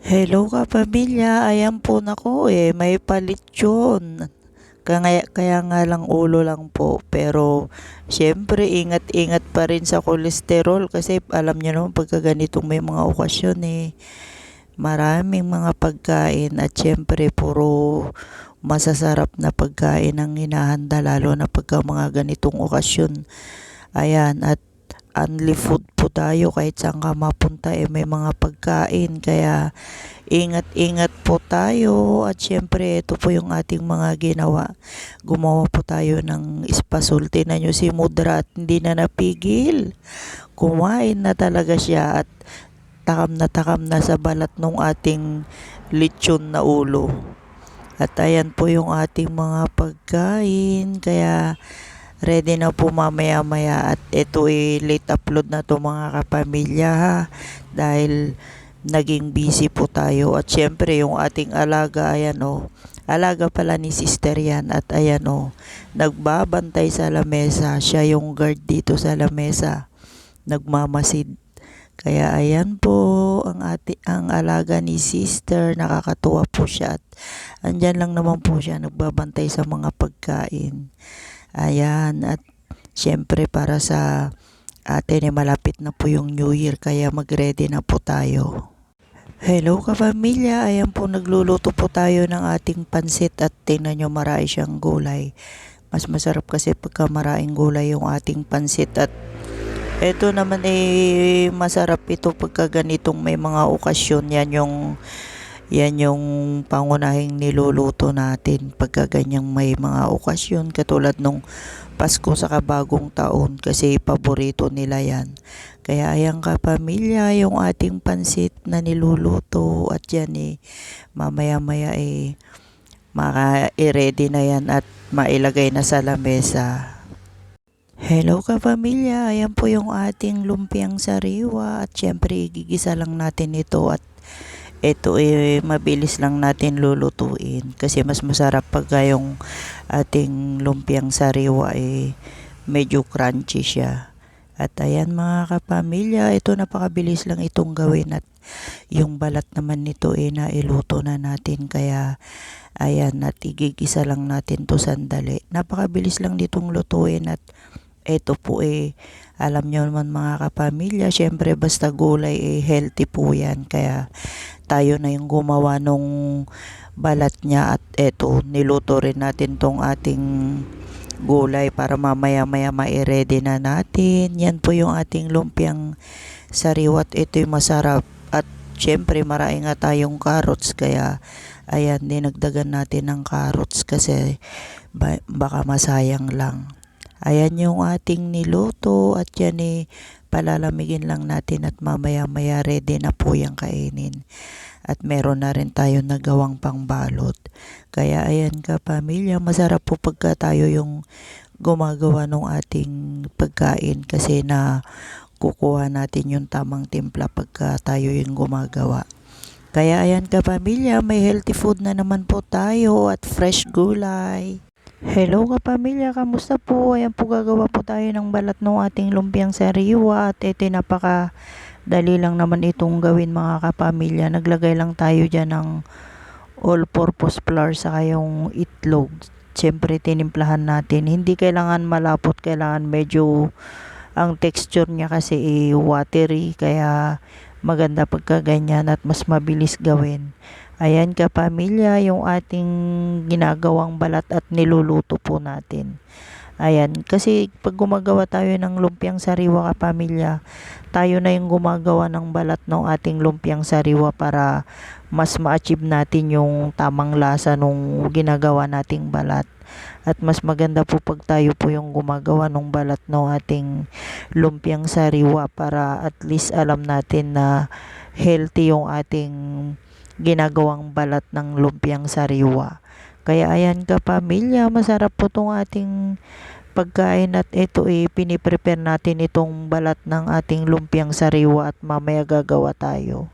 Hello kapamilya, ayan po nako may palit yun. Kaya nga lang ulo lang po. Pero syempre ingat-ingat pa rin sa kolesterol kasi alam niyo naman pagka ganitong may mga okasyon maraming mga pagkain at syempre puro masasarap na pagkain ang hinahanda lalo na pagka mga ganitong okasyon. Ayan, at only food po tayo kahit saan ka mapunta may mga pagkain kaya ingat-ingat po tayo at syempre ito po yung ating mga ginawa. Gumawa po tayo ng espasol. Tingnan nyo si Mudra at hindi na napigil. Kumain na talaga siya at takam na sa balat ng ating lechon na ulo. At ayan po yung ating mga pagkain. Kaya ready na po mamaya-maya at ito late upload na to mga kapamilya ha. Dahil naging busy po tayo at syempre yung ating alaga ayan alaga pala ni sister yan at ayan nagbabantay sa lamesa, siya yung guard dito sa lamesa, nagmamasid. Kaya ayan po ang alaga ni sister, nakakatuwa po siya at andyan lang naman po siya nagbabantay sa mga pagkain. Ayan, at syempre para sa atin malapit na po yung New Year kaya mag-ready na po tayo. Hello kapamilya, ayan po nagluluto po tayo ng ating pansit at tingnan nyo marami siyang gulay. Mas masarap kasi pagka maraming gulay yung ating pansit at eto naman masarap ito pagka ganitong may mga okasyon. Yan yung pangunahing niluluto natin pagka ganyang may mga okasyon katulad nung Pasko sa Bagong Taon kasi paborito nila yan. Kaya ayan kapamilya yung ating pansit na niluluto at yan mamaya-maya maka-ready na yan at mailagay na sa lamesa. Hello kapamilya, ayan po yung ating lumpiang sariwa at syempre gigisa lang natin ito at ito mabilis lang natin lulutuin kasi mas masarap pag yung ating lumpiang sariwa medyo crunchy siya. At ayan mga kapamilya, ito napakabilis lang itong gawin at yung balat naman nito nailuto na natin kaya ayan at igigisa lang natin to sandali. Napakabilis lang nitong lutuin at ito po alam nyo naman mga kapamilya, syempre basta gulay healthy po yan kaya tayo na yung gumawa nung balat niya at eto niluto rin natin tong ating gulay para mamaya-maya ma-ready na natin. Yan po yung ating lumpiang sariwat. Ito'y masarap at syempre marami nga tayong carrots kaya ayan dinagdagan natin ng carrots kasi baka masayang lang. Ayan yung ating niluto at yan palalamigin lang natin at mamaya-maya ready na po yung kainin. At meron na rin tayo nagawang pangbalot. Kaya ayan kapamilya, masarap po pagka tayo yung gumagawa ng ating pagkain kasi na kukuha natin yung tamang timpla pagka tayo yung gumagawa. Kaya ayan kapamilya, may healthy food na naman po tayo at fresh gulay. Hello kapamilya, kamusta po? Ayan po gagawa po tayo ng balat ng ating lumpiang sariwa at ito napaka-dali lang naman itong gawin mga kapamilya. Naglagay lang tayo dyan ng all-purpose flour saka yung itlog. Siyempre tinimplahan natin. Hindi kailangan malapot, kailangan medyo ang texture niya kasi watery kaya maganda pagka ganyan at mas mabilis gawin. Ayan kapamilya yung ating ginagawang balat at niluluto po natin. Ayan, kasi pag gumagawa tayo ng lumpiang sariwa kapamilya, tayo na yung gumagawa ng balat ng ating lumpiang sariwa para mas ma-achieve natin yung tamang lasa nung ginagawa nating balat. At mas maganda po pag tayo po yung gumagawa ng balat ng ating lumpiang sariwa para at least alam natin na healthy yung ating ginagawang balat ng lumpiang sariwa. Kaya ayan kapamilya, masarap po itong ating pagkain at ito piniprepare natin itong balat ng ating lumpiang sariwa at mamaya gagawa tayo.